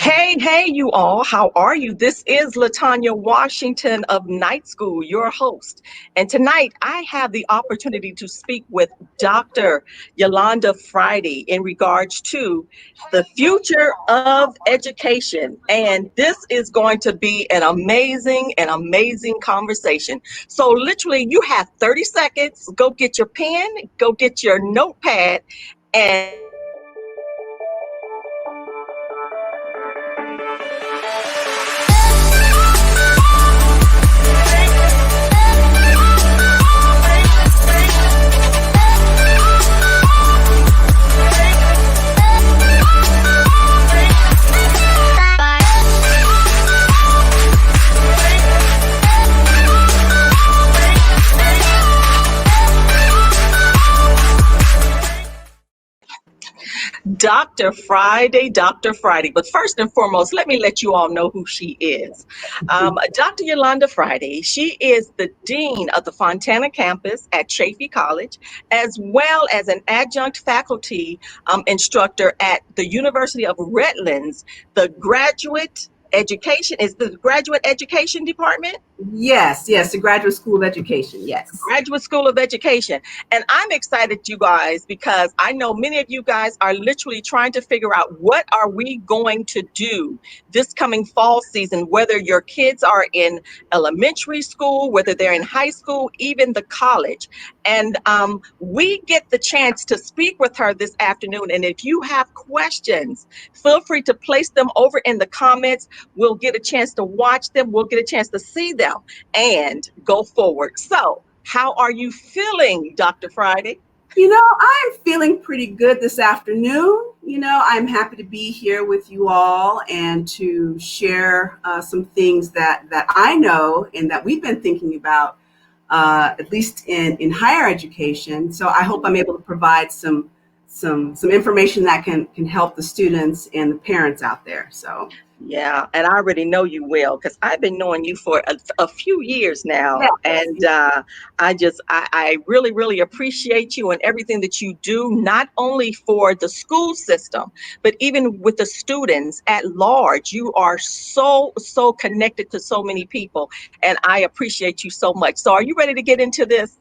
Hey, you all. How are you? This is Latanya Washington of Night School, your host. And tonight I have the opportunity to speak with Dr. Yolanda Friday in regards to the future of education. And this is going to be an amazing conversation. So, literally, you have 30 seconds. Go get your pen, go get your notepad, and Dr. Friday. But first and foremost, let me let you all know who she is. Dr. Yolanda Friday, she is the Dean of the Fontana Campus at Chaffey College, as well as an adjunct faculty instructor at the University of Redlands, the graduate education department. Yes, the Graduate School of Education, yes. Graduate School of Education. And I'm excited, you guys, because I know many of you guys are literally trying to figure out what are we going to do this coming fall season, whether your kids are in elementary school, whether they're in high school, even the college. And we get the chance to speak with her this afternoon. And if you have questions, feel free to place them over in the comments. We'll get a chance to watch them. We'll get a chance to see them and go forward. So, how are you feeling, Dr. Friday? I'm feeling pretty good this afternoon. I'm happy to be here with you all and to share some things that I know and that we've been thinking about, at least in higher education. So I hope I'm able to provide some information that can help the students and the parents out there. So. Yeah, and I already know you will because I've been knowing you for a few years now. Yeah. And I really appreciate you and everything that you do, not only for the school system, but even with the students at large. You are so connected to so many people, and I appreciate you so much. So are you ready to get into this?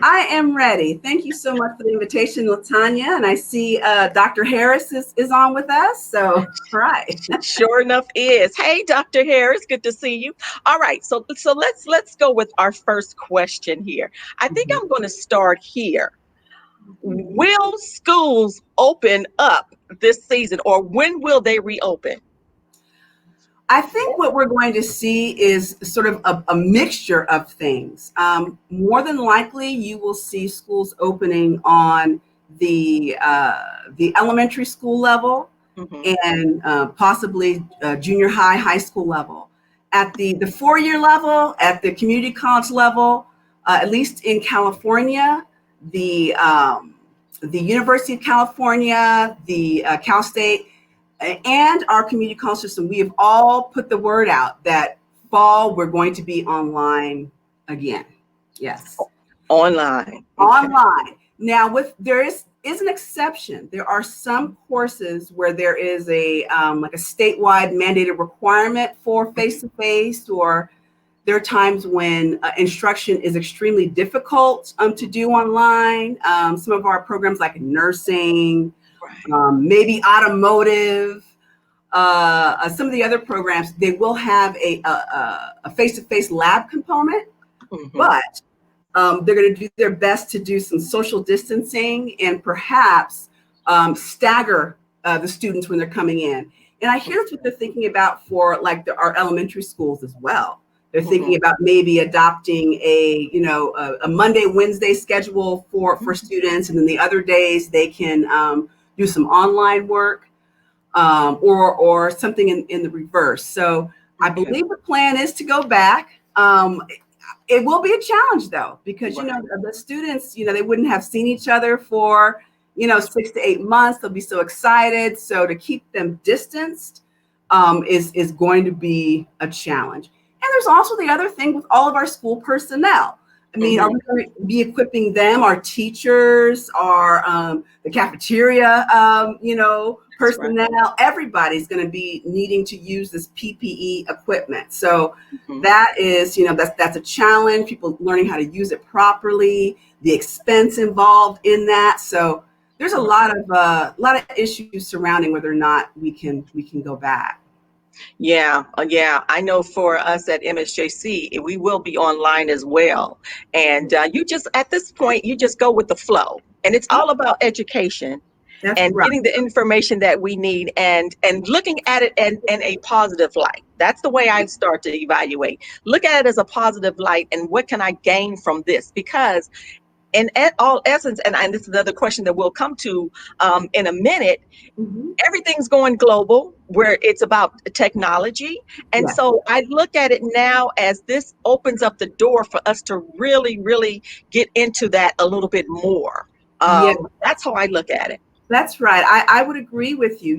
I am ready. Thank you so much for the invitation, Latanya. And I see Dr. Harris is on with us. So, all right. Sure enough is. Hey, Dr. Harris, good to see you. All right, so let's go with our first question here. I think I'm going to start here. Will schools open up this season, or when will they reopen? I think what we're going to see is sort of a mixture of things. More than likely, you will see schools opening on the elementary school level, and possibly junior high school level. At the 4-year level, at the community college level, at least in California, the University of California, the Cal State, and our community college system, we have all put the word out that fall we're going to be online again. Yes. Online. Online. Now, there is an exception. There are some courses where there is a like a statewide mandated requirement for face-to-face, or there are times when instruction is extremely difficult to do online. Some of our programs like nursing, maybe automotive, some of the other programs, they will have a face-to-face lab component, but they're going to do their best to do some social distancing and perhaps stagger the students when they're coming in. And I hear that's what they're thinking about for like our elementary schools as well. They're thinking about maybe adopting a Monday, Wednesday schedule for students, and then the other days they can do some online work, or something in the reverse. So I believe the plan is to go back. It will be a challenge though, because the students, they wouldn't have seen each other for 6 to 8 months. They'll be so excited. So to keep them distanced is going to be a challenge. And there's also the other thing with all of our school personnel. I mean, are we going to be equipping them, our teachers, our the cafeteria, That's right. personnel? Everybody's going to be needing to use this PPE equipment. So Mhm. that is, that's a challenge. People learning how to use it properly, the expense involved in that. So there's a lot of issues surrounding whether or not we can go back. Yeah, yeah. I know for us at MSJC, we will be online as well. And you just, at this point, you just go with the flow. And it's all about education That's and right. getting the information that we need and looking at it in a positive light. That's the way I start to evaluate. Look at it as a positive light and what can I gain from this? Because in all essence, and this is another question that we'll come to in a minute, Mhm. everything's going global where it's about technology. And Yes. so I look at it now as this opens up the door for us to really, really get into that a little bit more. Yeah. That's how I look at it. That's right. I would agree with you.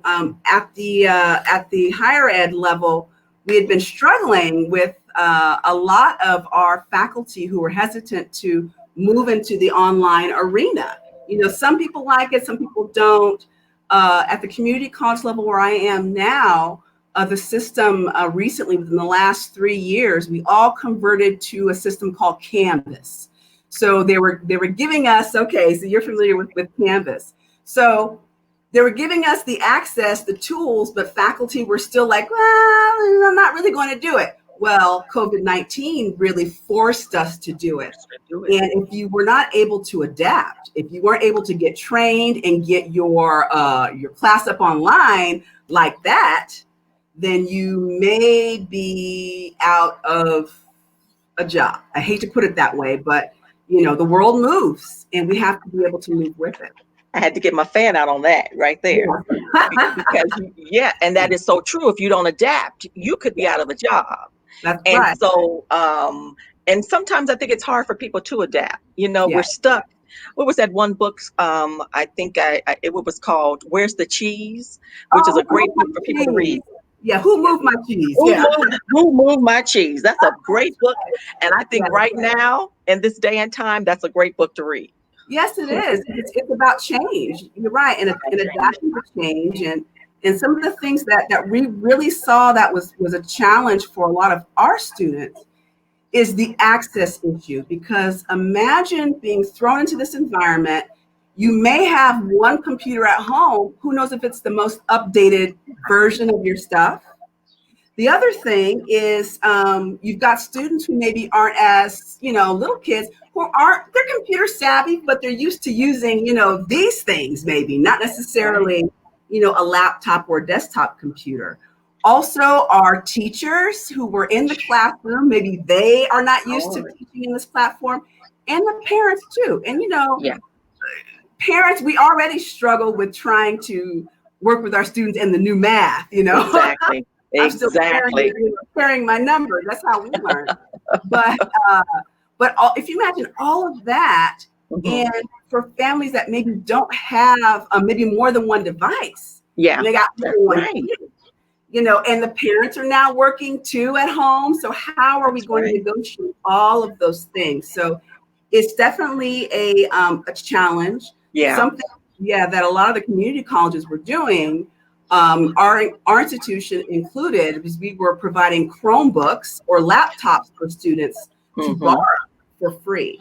At the higher ed level, we had been struggling with a lot of our faculty who were hesitant to move into the online arena. Some people like it, some people don't. At the community college level where I am now, the system recently, within the last 3 years, we all converted to a system called Canvas. So they were giving us, okay, so you're familiar with Canvas. So they were giving us the access, the tools, but faculty were still like, well, I'm not really going to do it. Well, COVID-19 really forced us to do it. Do it. And if you were not able to adapt, if you weren't able to get trained and get your class up online like that, then you may be out of a job. I hate to put it that way, but the world moves and we have to be able to move with it. I had to get my fan out on that right there. Yeah. Because, yeah, and that is so true. If you don't adapt, you could be out of a job. That's And right. so, and sometimes I think it's hard for people to adapt. Yeah. We're stuck. What was that one book? I think it was called "Where's the Cheese," which is Oh, a who great moved my book for people to cheese? read. Yeah, who moved my cheese? Yeah. Who moved my cheese? That's a great book, and I Yeah. think right now in this day and time, that's a great book to read. Yes, it is. It's about change. You're right, and adapting to change, and some of the things that we really saw that was a challenge for a lot of our students is the access issue. Because imagine being thrown into this environment. You may have one computer at home. Who knows if it's the most updated version of your stuff? The other thing is you've got students who maybe aren't as, little kids who they're computer savvy, but they're used to using, these things, maybe not necessarily, a laptop or desktop computer. Also, our teachers who were in the classroom, maybe they are not used to teaching in this platform, and the parents too. And, Yeah, parents, we already struggle with trying to work with our students in the new math, exactly, I'm still exactly. carrying my numbers. That's how we learn. But if you imagine all of that, Mhm. and for families that maybe don't have maybe more than one device, Yeah, and they got more that's than one right. kid, and the parents are now working too at home. So how are we That's going to right. negotiate all of those things? So it's definitely a challenge. Yeah. Something, yeah, that a lot of the community colleges were doing. Our institution included, because we were providing Chromebooks or laptops for students to borrow Hmm. for free.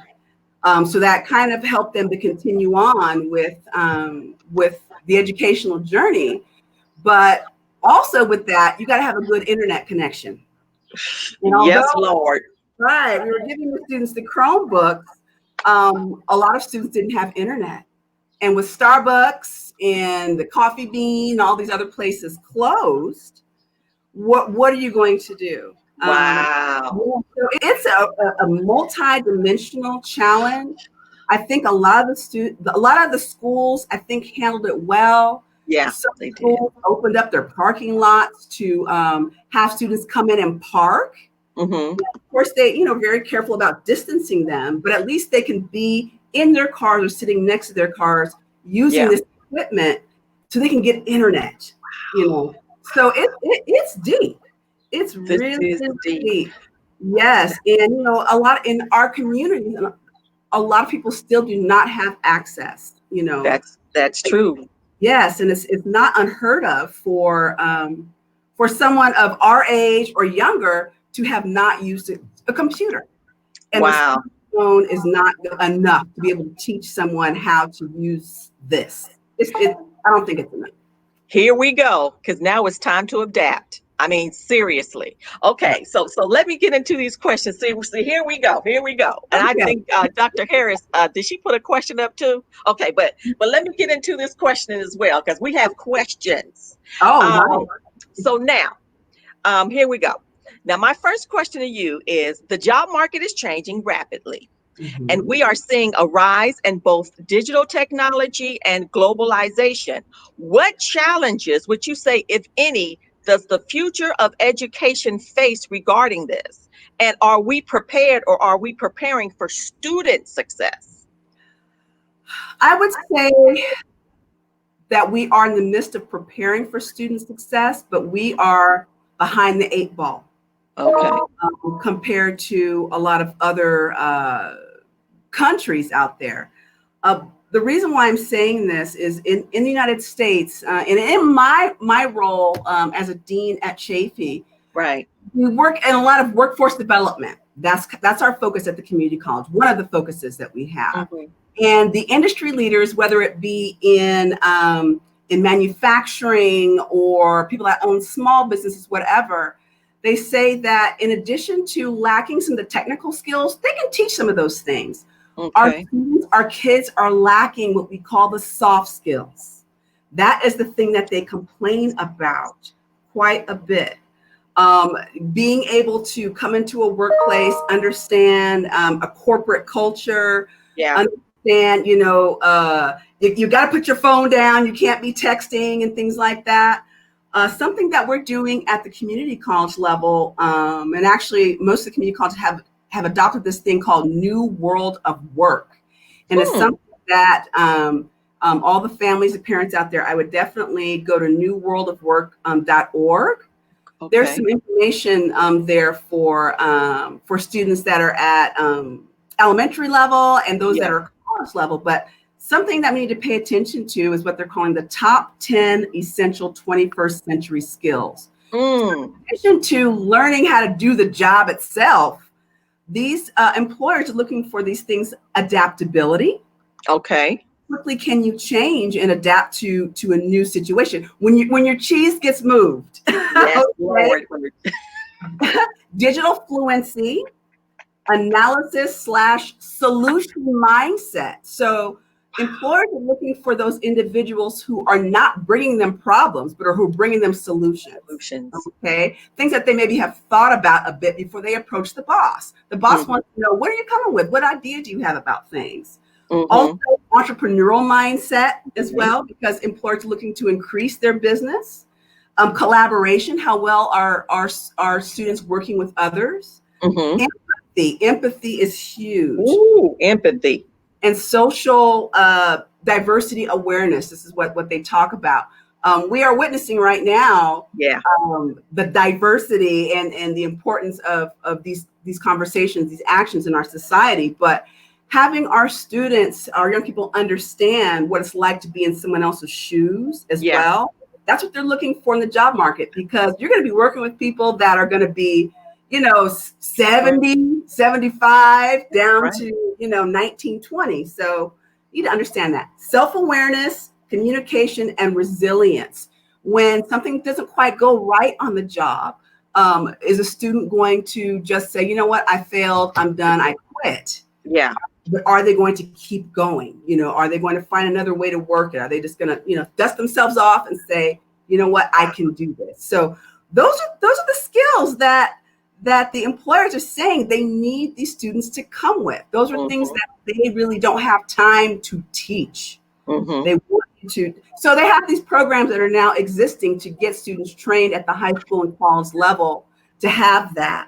So that kind of helped them to continue on with the educational journey. But also with that, you got to have a good internet connection. And Yes, although, Lord. right, we were giving the students the Chromebooks, a lot of students didn't have internet. And with Starbucks and the Coffee Bean, all these other places closed, what are you going to do? Wow. So it's a multi-dimensional challenge. I think a lot of the schools, I think, handled it well. Yeah, Some they did. schools opened up their parking lots to have students come in and park. Hmm. Of course, they, very careful about distancing them, but at least they can be in their cars or sitting next to their cars using Yeah. this equipment so they can get internet, So it's deep. It's This really, is really deep. deep. Yes, and a lot in our communities, a lot of people still do not have access. That's true. Yes, and it's not unheard of for someone of our age or younger to have not used a computer, and the Wow. smartphone is not enough to be able to teach someone how to use this. I don't think it's enough. Here we go, because now it's time to adapt. I mean, seriously. Okay, so let me get into these questions. See, here we go. Here we go. And I Okay. think Dr. Harris, did she put a question up too? Okay, but let me get into this question as well, because we have questions. Oh, Um, wow. so now, here we go. Now, my first question to you is: the job market is changing rapidly. And Mhm. we are seeing a rise in both digital technology and globalization. What challenges would you say, if any, does the future of education face regarding this? And are we prepared, or are we preparing for student success? I would say that we are in the midst of preparing for student success, but we are behind the eight ball Okay. compared to a lot of other countries out there. The reason why I'm saying this is in the United States, and in my role as a dean at Chaffey, Right. we work in a lot of workforce development. That's our focus at the community college. One of the focuses that we have, Hmm. and the industry leaders, whether it be in manufacturing or people that own small businesses, whatever, they say that in addition to lacking some of the technical skills, they can teach some of those things. Our Okay. students, our kids are lacking what we call the soft skills. That is the thing that they complain about quite a bit. Um, Being able to come into a workplace, understand a corporate culture, Yeah. understand, you got to put your phone down. You can't be texting and things like that. Something that we're doing at the community college level, and actually most of the community colleges have adopted this thing called New World of Work, and it's Hmm. something that all the families and parents out there, I would definitely go to newworldofwork.org. There's Okay. some information there for students that are at elementary level and those that Yeah. are college level. But something that we need to pay attention to is what they're calling the top 10 essential 21st century skills. Mm. In addition to learning how to do the job itself, these employers are looking for these things: adaptability. Okay. Quickly can you change and adapt to a new situation when your cheese gets moved? Yes, Okay. Lord. Digital fluency, analysis/solution mindset. So employers are looking for those individuals who are not bringing them problems, but are who are bringing them solutions. Solutions. Okay, things that they maybe have thought about a bit before they approach the boss. The boss Hmm. wants to know, what are you coming with? What idea do you have about things? Also, Hmm. entrepreneurial mindset as well, because employers are looking to increase their business. Collaboration, how well are our students working with others? Hmm. Empathy is huge. Ooh, empathy. And social diversity awareness. This is what they talk about. We are witnessing right now Yeah. the diversity and the importance of these conversations, these actions in our society. But having our students, our young people, understand what it's like to be in someone else's shoes as Yeah. well. That's what they're looking for in the job market, because you're going to be working with people that are going to be, 70, 75 down Right. to, 19, 20. So you need to understand that. Self-awareness, communication, and resilience. When something doesn't quite go right on the job, is a student going to just say, you know what, I failed, I'm done, I quit? Yeah. But are they going to keep going? Are they going to find another way to work it? Are they just going to, dust themselves off and say, you know what, I can do this? So those are the skills that the employers are saying they need these students to come with. Those are things Hmm. that they really don't have time to teach. Hmm. They want you to. So they have these programs that are now existing to get students trained at the high school and college level to have that.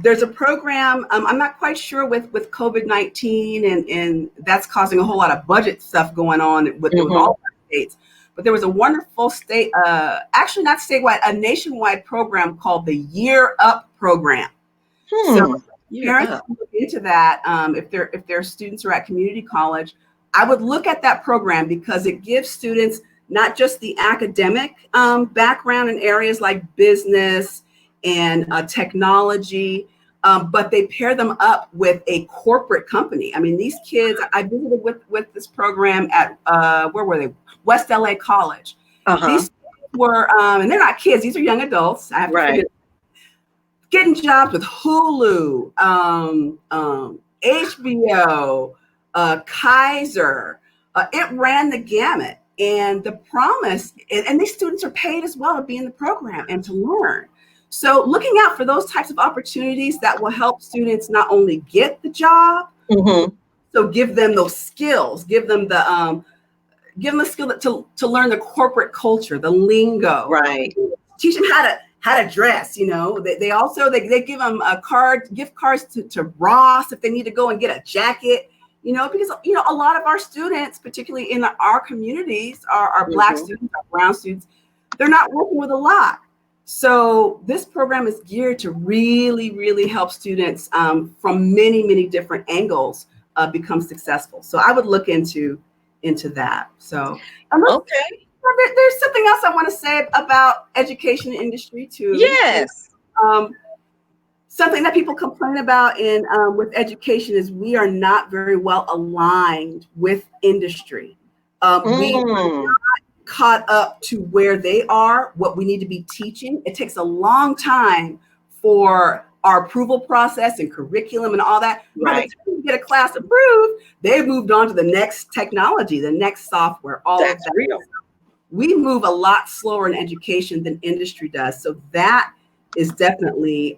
There's a program, I'm not quite sure with COVID-19 and that's causing a whole lot of budget stuff going on with Hmm. all states. But there was a wonderful state, actually not statewide, a nationwide program called the Year Up program. So Year parents up. can look into that. If their students are at community college, I would look at that program because it gives students not just the academic background in areas like business and technology, but they pair them up with a corporate company. I mean, these kids, I visited with this program at, where were they? West LA College. Uh-huh. These were, and they're not kids, these are young adults. I have to Right. forget, getting jobs with Hulu, HBO, Kaiser. It ran the gamut. And the promise, and these students are paid as well to be in the program and to learn. So looking out for those types of opportunities that will help students not only get the job, Mm-hmm. so give them those skills, give them the skill to learn the corporate culture, the lingo, Right. teach them how to dress. You know, they also they give them gift cards to Ross if they need to go and get a jacket. You know, because a lot of our students, particularly in our communities, our Black Mm-hmm. students, our Brown students, they're not working with a lot. So this program is geared to really, really help students from many different angles become successful. So I would look into that. So Okay. there's something else I want to say about education industry too. Yes. Um, Something that people complain about in with education is we are not very well aligned with industry. We Mm. caught up to where they are, what we need to be teaching. It takes a long time for our approval process and curriculum and all that. By the Right. time you get a class approved, they've moved on to the next technology, the next software, all of That's that. real. We move a lot slower in education than industry does. So that is definitely,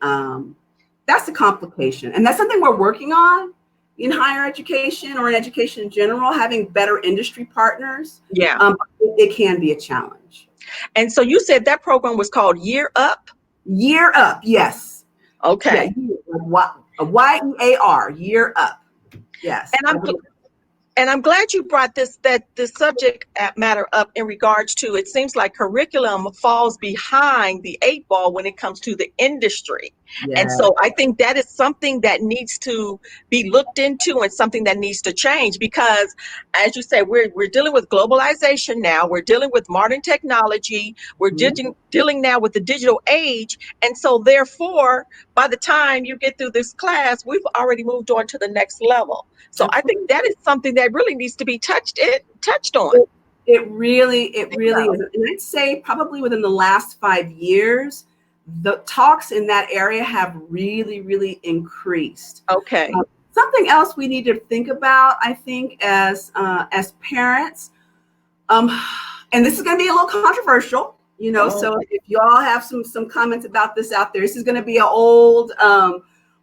that's a complication. And that's something we're working on in higher education or in education in general, having better industry partners. Yeah. It can be a challenge. And so you said that program was called Year Up? Year up, yes. Yeah, Okay. YEAR, year up. Yes. And I'm glad you brought this subject matter up in regards to, it seems like curriculum falls behind the eight ball when it comes to the industry. And Yeah. so I think that is something that needs to be looked into and something that needs to change because, as you say, we're dealing with globalization now. We're dealing with modern technology. We're dealing now with the digital age. And so therefore, by the time you get through this class, we've already moved on to the next level. So I think that is something that really needs to be touched on. It really is. And I'd say probably within the last 5 years, the talks in that area have really increased. Okay. Something else we need to think about, I think, as parents, and this is going to be a little controversial, So if you all have some comments about this out there, this is going to be an old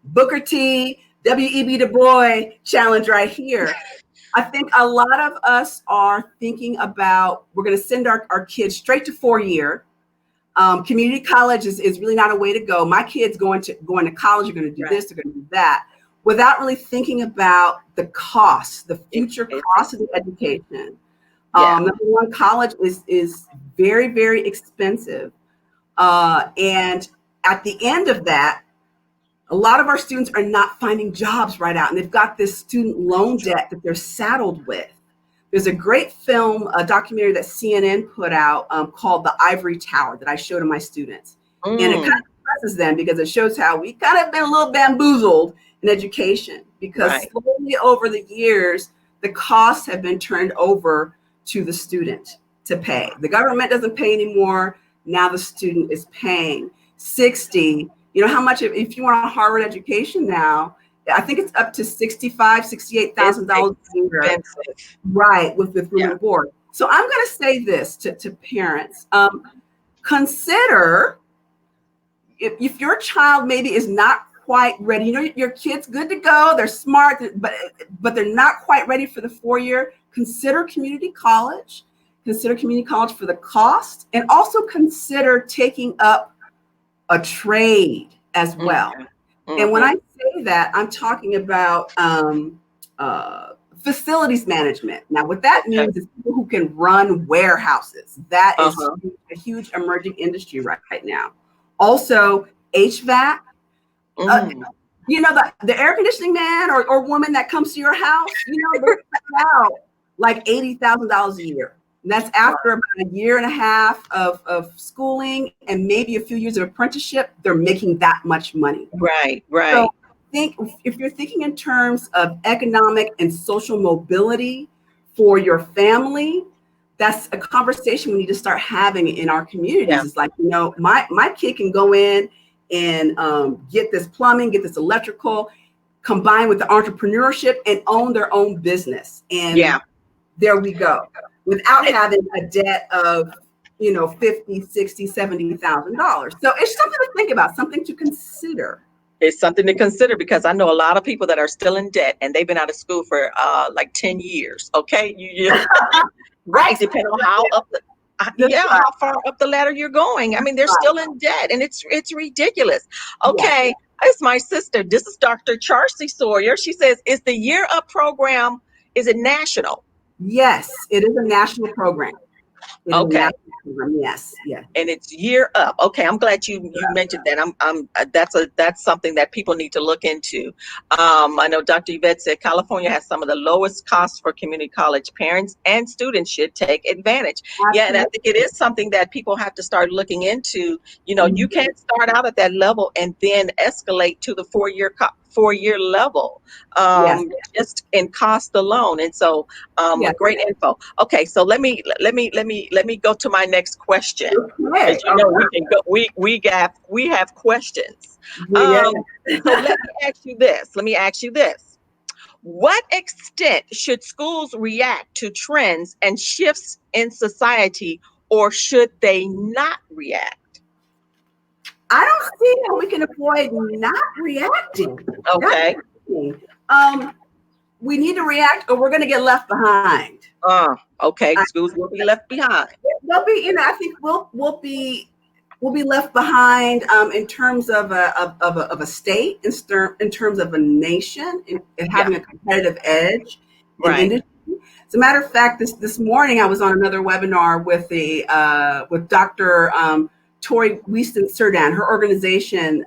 Booker T, W.E.B. Du Bois challenge right here. I think a lot of us are thinking about, we're going to send our kids straight to 4-year. Community college is really not a way to go. My kids going to college are going to do this, they're going to do that, without really thinking about the cost, the future cost of the education. Number one, college is very expensive. And at the end of that, a lot of our students are not finding jobs right out, and they've got this student loan debt that they're saddled with. There's a great film, a documentary that CNN put out called The Ivory Tower that I show to my students. And it kind of impresses them because it shows how we kind of been a little bamboozled in education because slowly over the years, the costs have been turned over to the student to pay. The government doesn't pay anymore. Now the student is paying 60. How much if you want a Harvard education now, I think it's up to $68,000 a year. Right, with room and board. So I'm going to say this to parents. Consider if your child maybe is not quite ready, your kid's good to go, they're smart, but they're not quite ready for the 4-year, consider community college. Consider community college for the cost, and also consider taking up a trade as well. And when I say that, I'm talking about facilities management. Now, what that means is people who can run warehouses. That is a huge emerging industry right now. Also, HVAC, Uh, Mm. the air conditioning man or woman that comes to your house, they put out like $80,000 a year. And that's after about a year and a half of schooling and maybe a few years of apprenticeship. They're making that much money. Right, So right. think if you're thinking in terms of economic and social mobility for your family, that's a conversation we need to start having in our Yeah, communities. It's like, my kid can go in and get this plumbing, get this electrical, combined with the entrepreneurship and own their own business. And yeah. there we go, without having a debt of 50, 60, $70,000. So it's something to think about, something to consider. It's something to consider because I know a lot of people that are still in debt and they've been out of school for like 10 years. Okay. Right. Depending on how up the, That's yeah, right. how far up the ladder you're going. I mean, they're Right. still in debt and it's ridiculous. Yes. Okay. It's my sister. This is Dr. Charcy Sawyer. She says, is the Year Up program, is it national? Yes, it is a national program. It is a Okay. national program. Yes. Yes. And it's Year Up. Okay, I'm glad you mentioned that. I'm that's something that people need to look into. I know Dr. Yvette said California has some of the lowest costs for community college. Parents and students should take advantage. Yeah, and I Absolutely. think it is something that people have to start looking into. You Mhm. can't start out at that level and then escalate to the 4-year level, Yes. just in cost alone. And so, Yes. great info. Okay, so let me go to my next question. As Okay. you know, we can go. We have questions. Yeah. Um, so let me ask you this. What extent should schools react to trends and shifts in society, or should they not react? I don't see how we can avoid not reacting. That's Okay. the thing. We need to react, or we're going to get left behind. Okay. Schools will be left behind. They'll be, I think we'll be left behind in terms of a state, in terms of a nation, in Yeah. having a competitive edge in Right. industry. As a matter of fact, this morning I was on another webinar with Dr. Tori Wieston Surdan. Her organization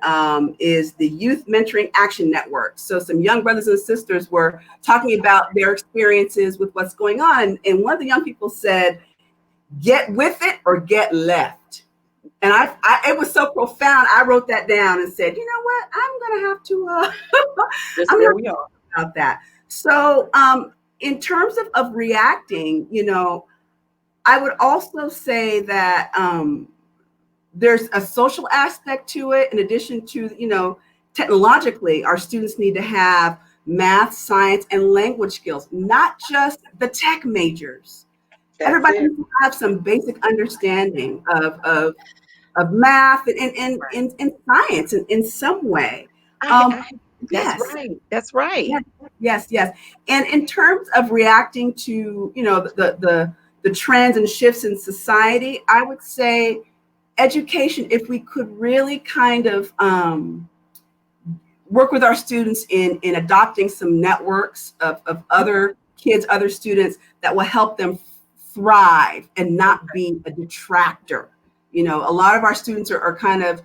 is the Youth Mentoring Action Network. So some young brothers and sisters were talking about their experiences with what's going on. And one of the young people said, "Get with it or get left." And it was so profound. I wrote that down and said, "You know what? I'm going to have to, Just I'm going where to we are. think about that." So, in terms of reacting, I would also say that there's a social aspect to it. In addition to, technologically, our students need to have math, science, and language skills, not just the tech majors. That's Everybody it. needs to have some basic understanding of math and science in some way. I, Um, I that's yes, right. That's right. yes, yes, yes. And in terms of reacting to, the trends and shifts in society, I would say education, if we could really kind of work with our students in adopting some networks of other kids, other students that will help them thrive and not be a detractor. A lot of our students are kind of,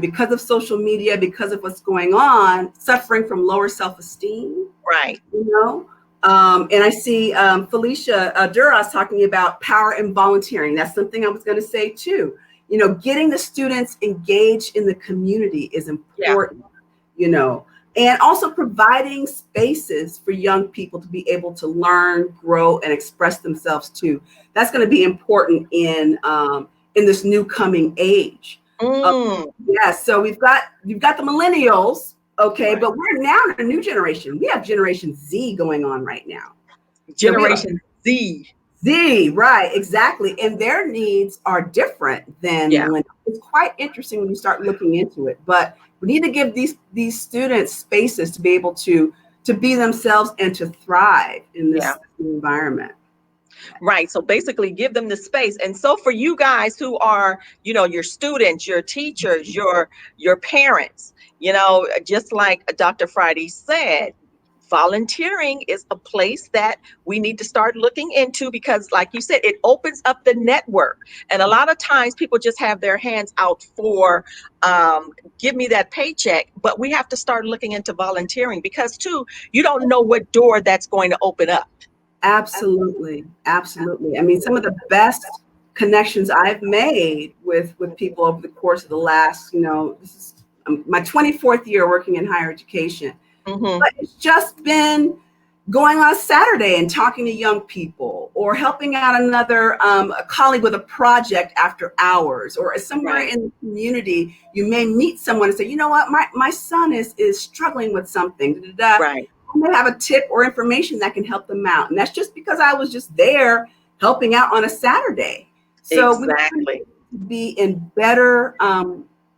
because of social media, because of what's going on, suffering from lower self-esteem, Right. you know. And I see Felicia Duras talking about power and volunteering. That's something I was going to say too. Getting the students engaged in the community is Yeah. important, and also providing spaces for young people to be able to learn, grow, and express themselves too. That's going to be important in this new coming age. Uh, Mm. yeah, so you've got the millennials, okay, Right. but we're now in a new generation. We have Generation Z going on right now. We have Generation Z. Z, right, exactly. And their needs are different than Yeah. millennials. It's quite interesting when you start looking into it. But we need to give these students spaces to be able to be themselves and to thrive in Yeah. this environment. Right. So basically give them the space. And so for you guys who are, your students, your teachers, your parents, just like Dr. Friday said, volunteering is a place that we need to start looking into because, like you said, it opens up the network. And a lot of times people just have their hands out for, give me that paycheck. But we have to start looking into volunteering because, too, you don't know what door that's going to open up. Absolutely. Absolutely. I mean, some of the best connections I've made with people over the course of the last, this is my 24th year working in higher education. Hmm. But it's just been going on Saturday and talking to young people or helping out another a colleague with a project after hours or somewhere Right. in the community, you may meet someone and say, you know what, my son is struggling with something. Da, da, da. Right. I may have a tip or information that can help them out. And that's just because I was just there helping out on a Saturday. So we need Exactly. to be in better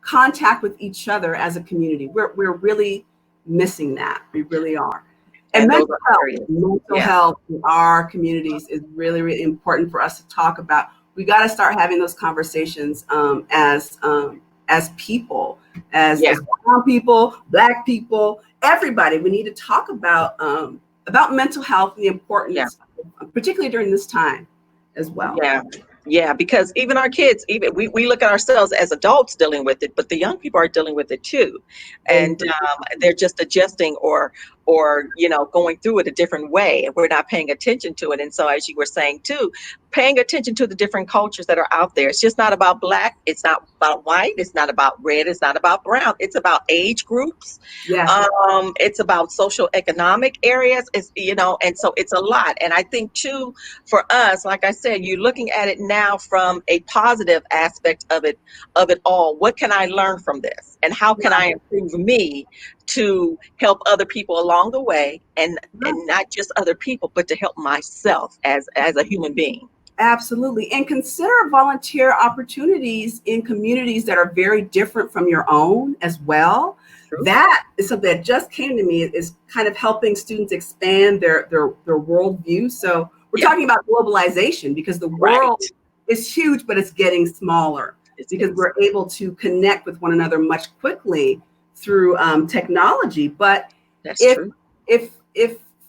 contact with each other as a community. We're really missing that. We really are. And And those are areas. mental Yeah. health in our communities is really, really important for us to talk about. We got to start having those conversations as people, Yeah. as brown people, Black people, everybody. We need to talk about mental health and the Yeah. importance, particularly during this time as well. Yeah. Yeah, because even our kids, even we look at ourselves as adults dealing with it, but the young people are dealing with it too, and they're just adjusting or going through it a different way, and we're not paying attention to it. And so, as you were saying too, paying attention to the different cultures that are out there. It's just not about black. It's not about white. It's not about red. It's not about brown. It's about age groups. Yes. It's about social economic areas. And so it's a lot. And I think too, for us, like I said, you're looking at it now from a positive aspect of it all. What can I learn from this? And how can I improve me to help other people along the way and not just other people, but to help myself as a human being. Absolutely. And consider volunteer opportunities in communities that are very different from your own as well. True. That is something that just came to me, is kind of helping students expand their worldview. So we're Yeah. talking about globalization because the Right. world is huge, but it's getting smaller It's because getting we're able to connect with one another much quickly through technology. But That's if true. if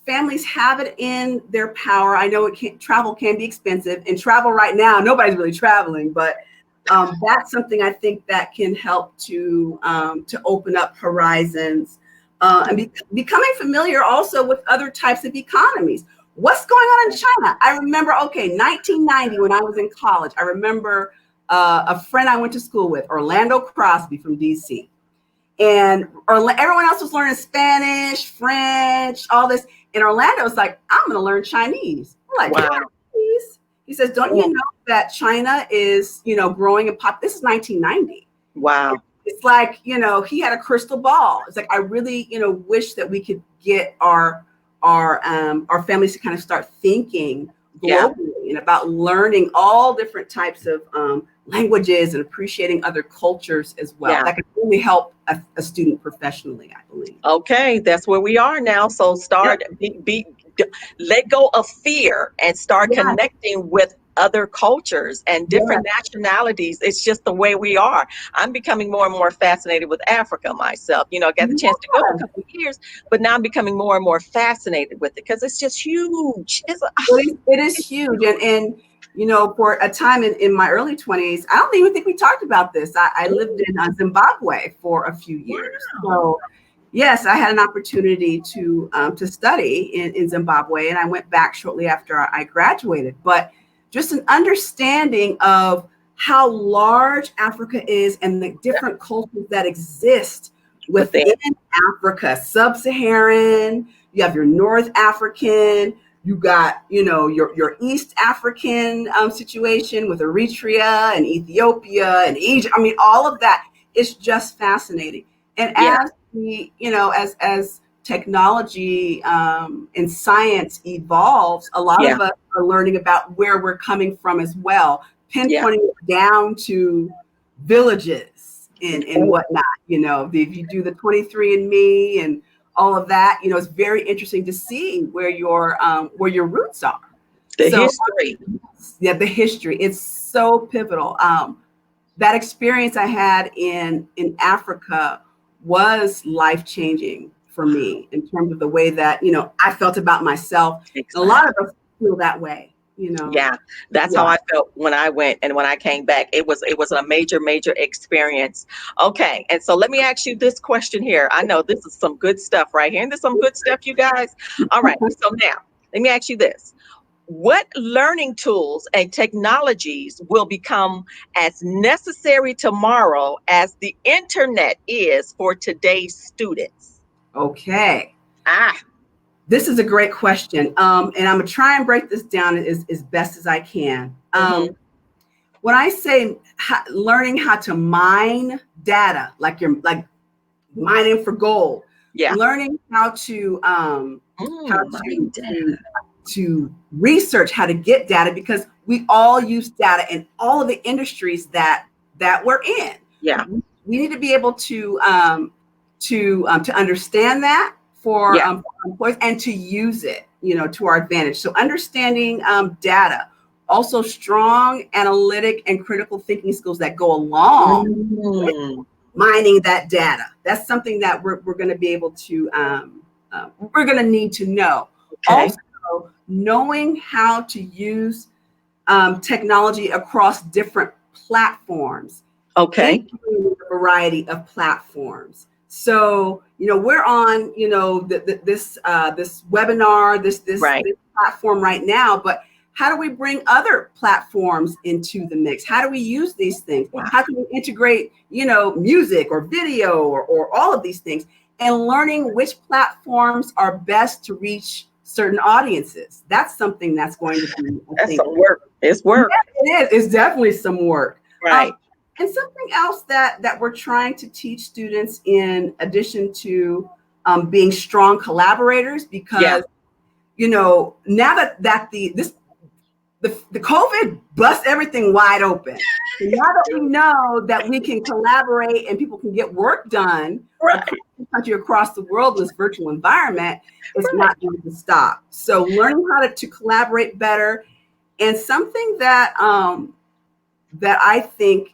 families have it in their power, I know travel can be expensive, and travel right now, nobody's really traveling, but that's something I think that can help to open up horizons and becoming familiar also with other types of economies. What's going on in China? I remember, 1990 when I was in college, I remember a friend I went to school with, Orlando Crosby from DC. And everyone else was learning Spanish, French, all this. And Orlando was like, I'm going to learn Chinese. We're like, Wow. Chinese? He says, don't you know that China is, growing in pop? This is 1990. Wow. It's like, he had a crystal ball. It's like, I really, wish that we could get our families to kind of start thinking globally and about learning all different types of languages and appreciating other cultures as well. Yeah. That can really help a student professionally, I believe. Okay, that's where we are now. So start let go of fear and start connecting with other cultures and different nationalities. It's just the way we are. I'm becoming more and more fascinated with Africa myself. I got the chance to go a couple of years, but now I'm becoming more and more fascinated with it because it's just huge. It is huge. And for a time in my early 20s, I don't even think we talked about this. I lived in Zimbabwe for a few years. Wow. So yes, I had an opportunity to study in Zimbabwe, and I went back shortly after I graduated. But just an understanding of how large Africa is and the different cultures that exist within Africa. Sub-Saharan, you have your North African, you got your East African situation with Eritrea and Ethiopia and Egypt. I mean, all of that is just fascinating. And as we, as technology and science evolves, a lot of us are learning about where we're coming from as well, pinpointing it down to villages and whatnot. If you do the 23andMe and all of that, it's very interesting to see where your roots are. The history. The history. It's so pivotal. That experience I had in Africa was life-changing for me in terms of the way that, I felt about myself. Exactly. A lot of us feel that way, Yeah, that's how I felt when I went, and when I came back, it was a major experience. Okay, and so let me ask you this question here. I know this is some good stuff right here, and this is some good stuff, you guys. All right, so now let me ask you this. What learning tools and technologies will become as necessary tomorrow as the internet is for today's students? Okay. Ah, This is a great question. And I'm gonna try and break this down as best as I can. hmm When I say learning how to mine data, like you're like mining for gold, yeah. learning how Mind to to research how to get data, because we all use data in all of the industries that we're in. yeah, We need to be able to understand that for yeah. employees, and to use it, to our advantage. So understanding data, also strong analytic and critical thinking skills that go along with Mm, mining that data. That's something that we're going to be able to, we're going to need to know. okay, Also, knowing how to use technology across different platforms, okay. integrating a variety of platforms. So, we're on, this webinar, Right. this platform right now, but how do we bring other platforms into the mix? How do we use these things? Wow. How can we integrate, music or video or all of these things, and learning which platforms are best to reach certain audiences? That's something that's going to be, I That's think, some work. It's work. yeah, it is. It's definitely some work. Right. And something else that we're trying to teach students, in addition to being strong collaborators, Yeah. because now that the COVID bust everything wide open. So now that we know that we can collaborate and people can get work done Right. across the country, across the world in this virtual environment, it's Right. not going to stop. So learning how to collaborate better, and something that I think,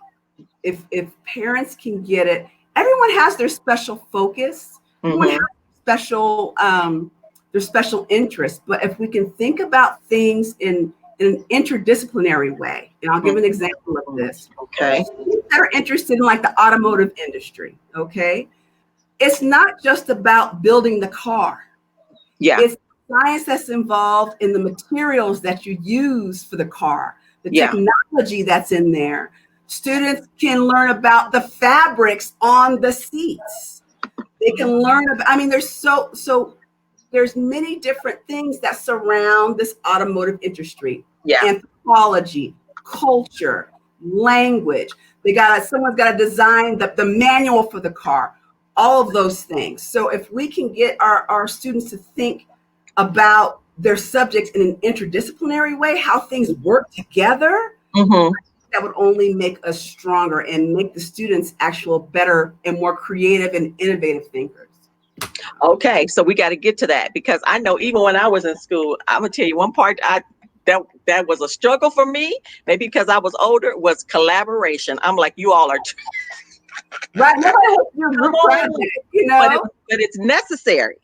if parents can get it, everyone has their special focus. Everyone has hmm their special interest. But if we can think about things in an interdisciplinary way, and I'll give an example of this. Okay. Students that are interested in like the automotive industry, okay? It's not just about building the car. Yeah. It's science that's involved in the materials that you use for the car, the Yeah. technology that's in there. Students can learn about the fabrics on the seats. They can learn about, I mean, there's many different things that surround this automotive industry. Yeah. Anthropology, culture, language. Someone's got to design the manual for the car, all of those things. So if we can get our students to think about their subjects in an interdisciplinary way, how things work together, hmm that would only make us stronger and make the students actual better and more creative and innovative thinkers. Okay. So we got to get to that, because I know even when I was in school, I'm gonna tell you one part that was a struggle for me. Maybe because I was older, was collaboration. I'm like, you all are Right. Nobody wants to do a come group on, project, but it's necessary.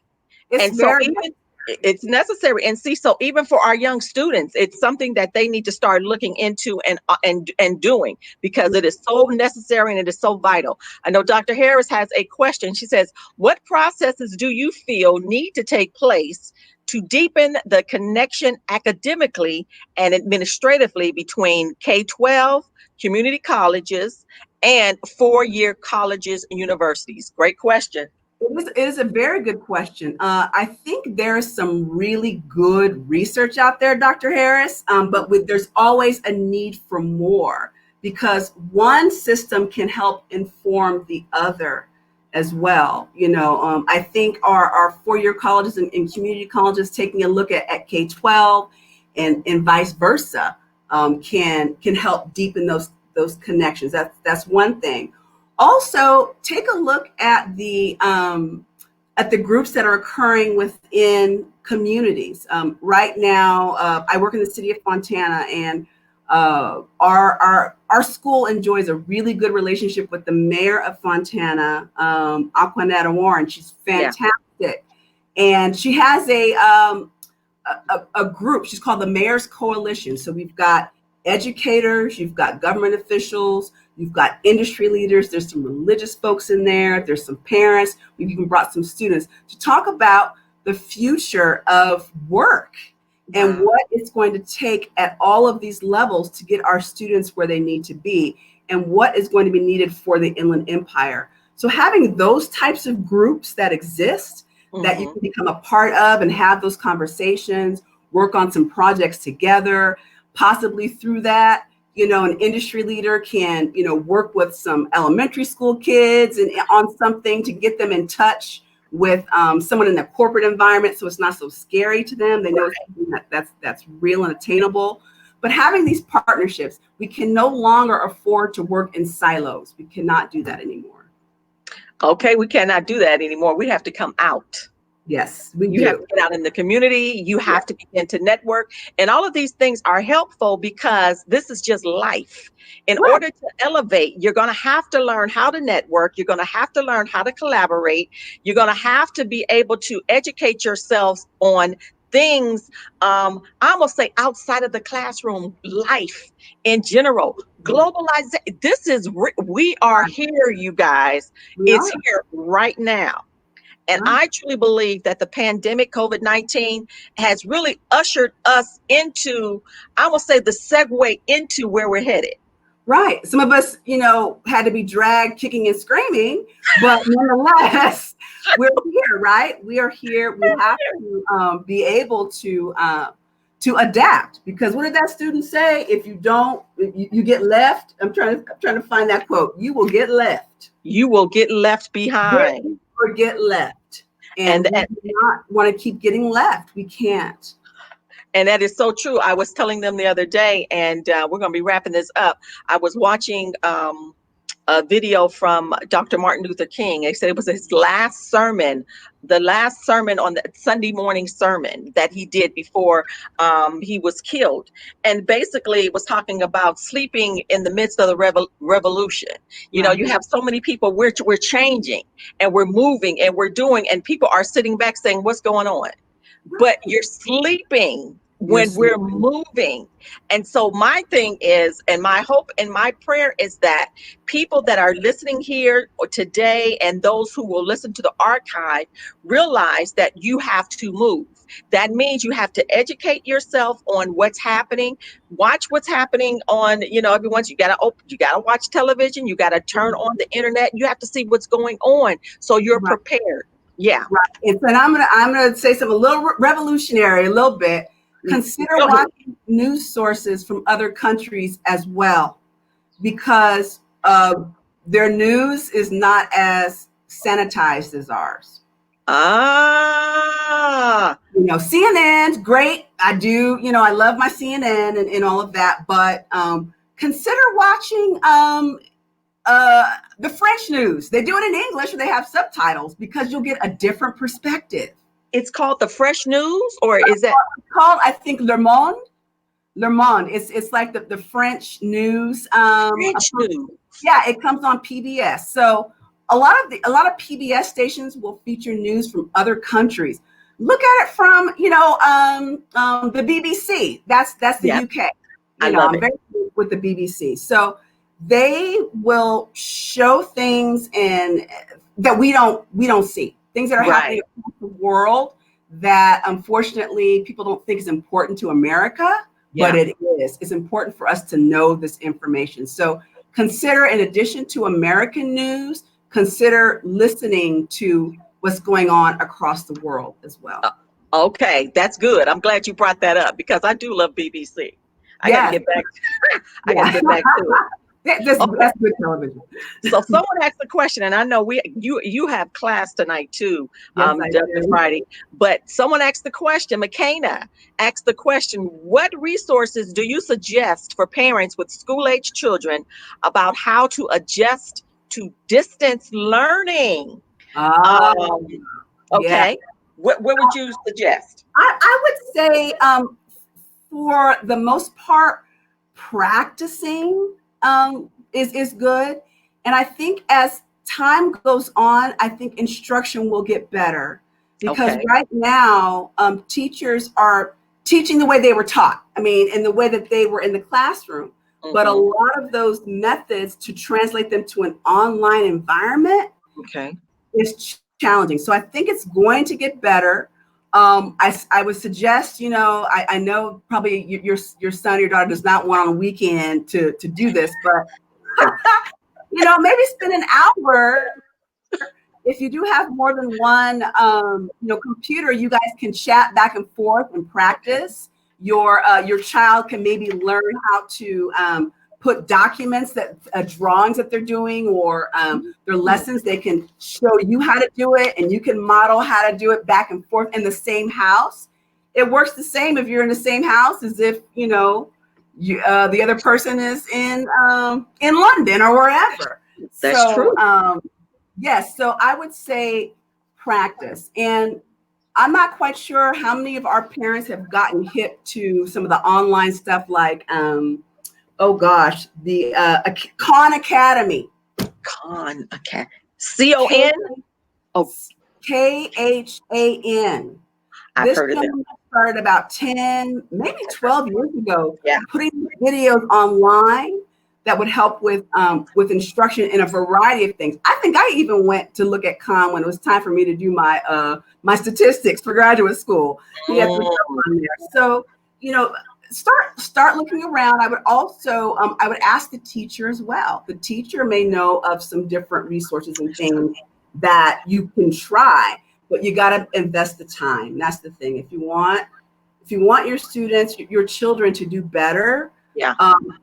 It's And so very even it's necessary. And see, so even for our young students, it's something that they need to start looking into and doing, because it is so necessary and it is so vital. I know Dr. Harris has a question. She says, what processes do you feel need to take place to deepen the connection academically and administratively between K-12, community colleges, and four-year colleges and universities? Great question. It is a very good question. I think there's some really good research out there, Dr. Harris, there's always a need for more, because one system can help inform the other as well. I think our four-year colleges and community colleges, taking a look at K-12 and vice versa, can help deepen those connections. That's one thing. Also, take a look at the groups that are occurring within communities. Right now, I work in the city of Fontana, and our school enjoys a really good relationship with the mayor of Fontana, Aquanetta Warren. She's Yeah. fantastic fantastic. And she has a group. She's called the Mayor's Coalition. So we've got educators, you've got government officials, you've got industry leaders. There's some religious folks in there. There's some parents. We've even brought some students to talk about the future of work and what it's going to take at all of these levels to get our students where they need to be, and what is going to be needed for the Inland Empire. So having those types of groups that exist, that you can become a part of and have those conversations, work on some projects together, possibly through that, an industry leader can, work with some elementary school kids and on something to get them in touch with someone in the corporate environment, so it's not so scary to them. They know that's real and attainable. But having these partnerships, we can no longer afford to work in silos. We cannot do that anymore. Okay, we cannot do that anymore. We have to come out. Yes, you have to get out in the community. You have to begin to network. And all of these things are helpful because this is just life. In order to elevate, you're going to have to learn how to network. You're going to have to learn how to collaborate. You're going to have to be able to educate yourselves on things, I almost say outside of the classroom, life in general, globalization. We are here, you guys. It's here right now. And I truly believe that the pandemic, COVID-19, has really ushered us into, I will say, the segue into where we're headed. Right. Some of us, had to be dragged kicking and screaming, but nonetheless, we're here, right? We are here. We have to be able to adapt, because what did that student say? If you don't, you get left. I'm trying to find that quote. You will get left. You will get left behind. Or get left. And we do not want to keep getting left. We can't. And that is so true. I was telling them the other day, and we're going to be wrapping this up. I was watching a video from Dr. Martin Luther King. They said it was his last sermon, the last sermon on the Sunday morning sermon that he did before he was killed. And basically it was talking about sleeping in the midst of the revolution. You have so many people, we're changing and we're moving and we're doing, and people are sitting back saying, what's going on? But you're sleeping when we're moving. And so my thing is, and my hope and my prayer is that people that are listening here today and those who will listen to the archive realize that you have to move. That means you have to educate yourself on what's happening. Watch what's happening on, everyone's, you gotta watch television, you gotta turn on the internet, you have to see what's going on so you're prepared. Yeah. Right. And I'm gonna say something a little revolutionary, a little bit. Consider watching news sources from other countries as well, because their news is not as sanitized as ours. CNN's great. I do, I love my CNN and all of that, but consider watching the French news. They do it in English or they have subtitles, because you'll get a different perspective. It's called the Fresh News, or is it called, I think, Le Monde? Le Monde. It's like the French news. French news. Yeah, it comes on PBS. So a lot of PBS stations will feature news from other countries. Look at it from the BBC. That's the UK. I love I'm very good with the BBC. So they will show things that we don't see. Things that are happening across the world that unfortunately people don't think is important to America, but it is. It's important for us to know this information. So consider, in addition to American news, consider listening to what's going on across the world as well. Okay, that's good. I'm glad you brought that up, because I do love BBC. I got to get back. I got to get back to it. That's good television. So someone asked the question, and I know you have class tonight too, Dr. Friday. But someone asked the question, McKenna asked the question, what resources do you suggest for parents with school-age children about how to adjust to distance learning? Okay. What would you suggest? I would say, for the most part, practicing is good. And I think as time goes on, I think instruction will get better. because Okay. right now teachers are teaching the way they were taught. I mean, in the way that they were in the classroom. But a Hmm. lot of those methods to translate them to an online environment Okay. is challenging. So I think it's going to get better. I would suggest, I know probably your son or your daughter does not want on a weekend to do this, but maybe spend an hour. If you do have more than one, computer, you guys can chat back and forth and Okay. practice. Your child can maybe learn how to put documents drawings that they're doing, or their lessons. They can show you how to do it, and you can model how to do it back and forth in the same house. It works the same if you're in the same house as if the other person is in London or wherever. That's So. true. Yes, so I would say practice. And I'm not quite sure how many of our parents have gotten hip to some of the online stuff like, oh gosh, the Khan Academy. Okay. CON. Oh, Khan. I've This heard of them. gentleman started about 10, maybe 12 years ago, Yeah. putting videos online that would help with instruction in a variety of things. I think I even went to look at Khan when it was time for me to do my statistics for graduate school. He had some stuff Mm, on there. So, start looking around. I would also I would ask the teacher as well. The teacher may know of some different resources and things that you can try, but you got to invest the time. That's the thing. If you want your students, your children to do better, yeah.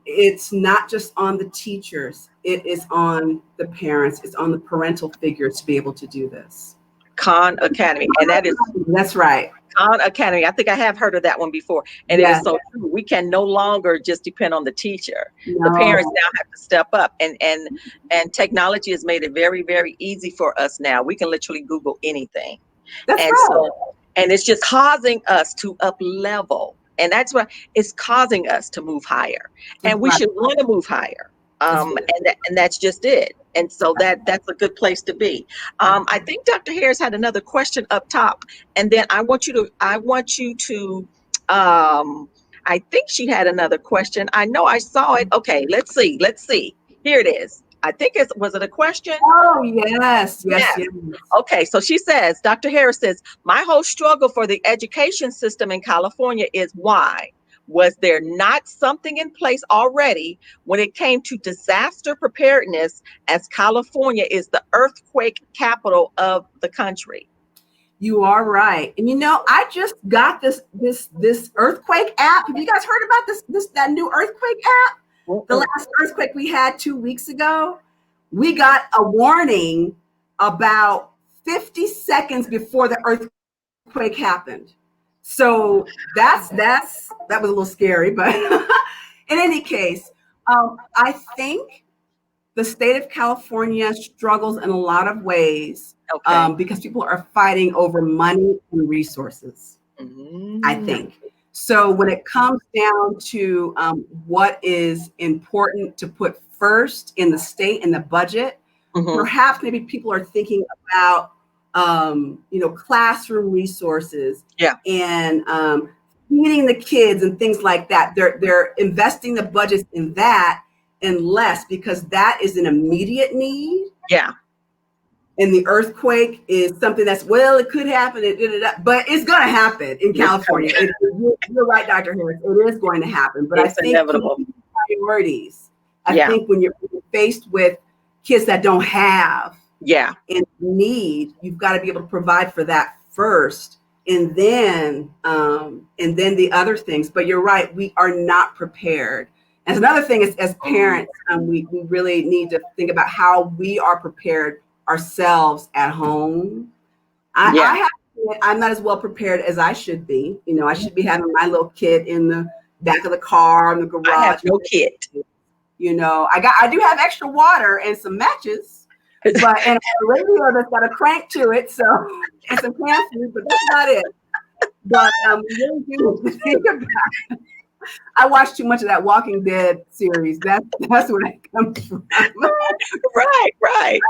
it's not just on the teachers. It is on the parents. It's on the parental figures to be able to do this. Khan Academy. And that is That's right. Khan Academy. I think I have heard of that one before. And it is Yes. so true. We can no longer just depend on the teacher. The parents No. now have to step up, and technology has made it very, very easy for us now. We can literally Google anything. That's And right. so, and it's just causing us to up level. And that's what it's causing us to move higher. That's And we right. should want to move higher. That's right. And that's just it. And so that's a good place to be. I think Dr. Harris had another question up top, and then I want you to I think she had another question. I know I saw it. Okay, let's see. Here it is. I think was it a question? Oh, yes. Yes. Yes. Yes. Okay, so she says, Dr. Harris says, my whole struggle for the education system in California is why? Was there not something in place already when it came to disaster preparedness, as California is the earthquake capital of the country? You are right. And I just got this earthquake app. Have you guys heard about that new earthquake app? The Mm-mm. last earthquake we had 2 weeks ago, we got a warning about 50 seconds before the earthquake happened. So that was a little scary, but in any case, I think the state of California struggles in a lot of ways Okay. because people are fighting over money and resources, I Mm, think. So when it comes down to what is important to put first in the state and the budget, mhm. perhaps maybe people are thinking about classroom resources Yeah, and feeding the kids and things like that. They're investing the budgets in that and less because that is an immediate need. yeah. And the earthquake is something it could happen, but it's going to happen in It's California. coming. You're right, Dr. Harris. It is going to happen. But I It's think inevitable. community priorities, I Yeah, think when you're faced with kids that don't have yeah. and need, you've got to be able to provide for that first, and then the other things. But you're right, we are not prepared. And another thing is, as parents, we really need to think about how we are prepared ourselves at home. Yeah. I have to admit, I'm not as well prepared as I should be. I should be having my little kit in the back of the car, in the I have garage. no kit. I do have extra water and some matches, and a radio that's got a crank to it, so and some canned food, but that's not it. But we really do need to think about. I watched too much of that Walking Dead series. That's where that comes from. Right, right.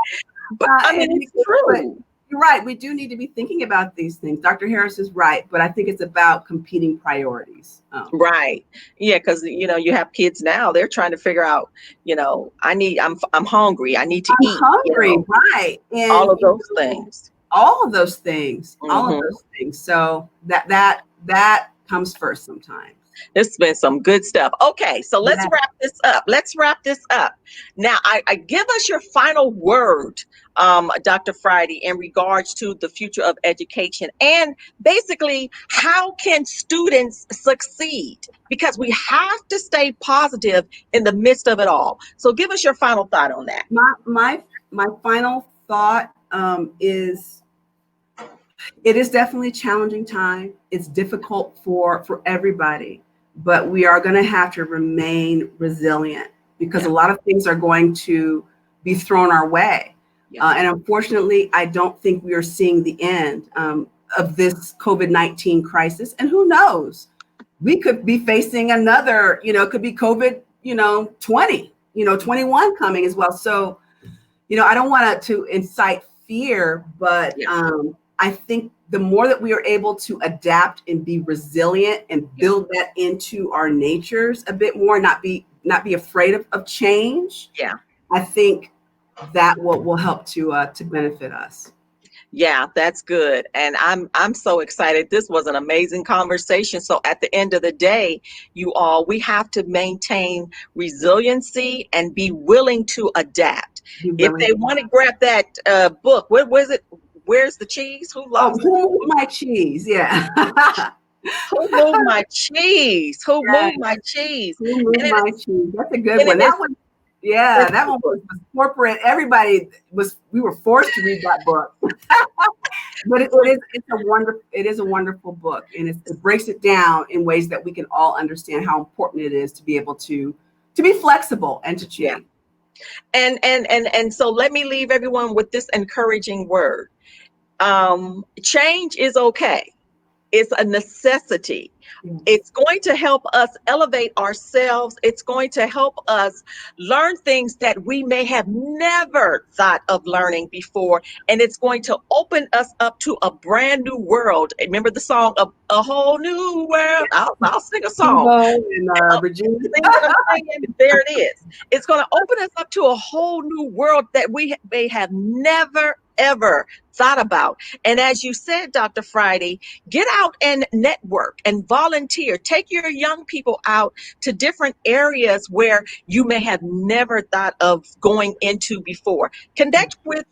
But I mean, And it's true. you're right. We do need to be thinking about these things. Dr. Harris is right, but I think it's about competing priorities. Right. Yeah, because you have kids now, they're trying to figure out, I'm hungry, I need to I'm eat, hungry, right? all And of those things. all of those things, all of Hmm. those things. So that comes first sometimes. This has been some good stuff. Okay, so let's Yeah. wrap this up. Let's wrap this up. Now, I give us your final word, Dr. Friday, in regards to the future of education and basically how can students succeed? Because we have to stay positive in the midst of it all. So give us your final thought on that. My final thought is it is definitely a challenging time. It's difficult for everybody, but we are going to have to remain resilient because Yeah. a lot of things are going to be thrown our way. Yeah. And unfortunately, I don't think we are seeing the end of this COVID-19 crisis. And who knows? We could be facing another, it could be COVID, 20, 21 coming as well. So, I don't want to incite fear, but Yeah. I think the more that we are able to adapt and be resilient and build that into our natures a bit more, not be afraid of change. Yeah. I think that will help to benefit us. Yeah, that's good. And I'm so excited. This was an amazing conversation. So at the end of the day, we have to maintain resiliency and be willing to adapt. Be If willing. they want to grab that book, what was it? Where's the cheese? Who Oh, lost it? who moved my cheese? Yeah. Who moved my cheese? Who Yeah. moved my cheese? Who moved And it my is, cheese? That's a good and one. it is, Yeah, it's that one was corporate. Everybody we were forced to read that book. But it is a wonderful book, and it breaks it down in ways that we can all understand how important it is to be able to be flexible and to yeah. change. And so let me leave everyone with this encouraging word. Change is okay. It's a necessity. Yes. It's going to help us elevate ourselves. It's going to help us learn things that we may have never thought of learning before. And it's going to open us up to a brand new world. Remember the song, A Whole New World? I'll sing a song. And Regina. See what I'm saying? There it is. It's going to open us up to a whole new world that we may have never, ever thought about. And as you said, Dr. Friday, get out and network and volunteer. Take your young people out to different areas where you may have never thought of going into before. Connect with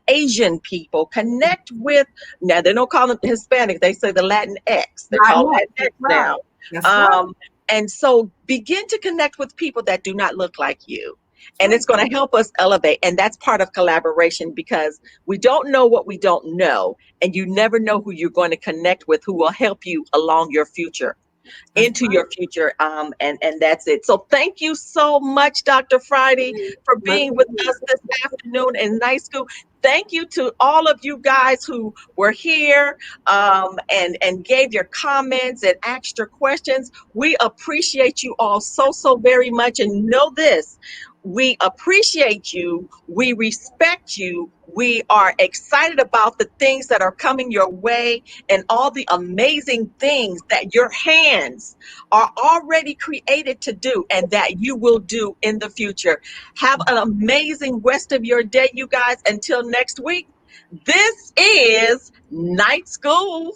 Asian people. Connect with, now they don't call them Hispanic, they say the Latin X. They're Not called yet. Latin X That's right. now. That's right. And so begin to connect with people that do not look like you. That's And right. it's going to help us elevate. And that's part of collaboration because we don't know what we don't know. And you never know who you're going to connect with who will help you along your future, That's into right. your future. And that's it. So thank you so much, Dr. Friday, for being with us this afternoon in night school. Thank you to all of you guys who were here and gave your comments and asked your questions. We appreciate you all so, so very much. And know this, we appreciate you. We respect you. We are excited about the things that are coming your way and all the amazing things that your hands are already created to do and that you will do in the future. Have an amazing rest of your day, you guys. Until next week, this is Night School.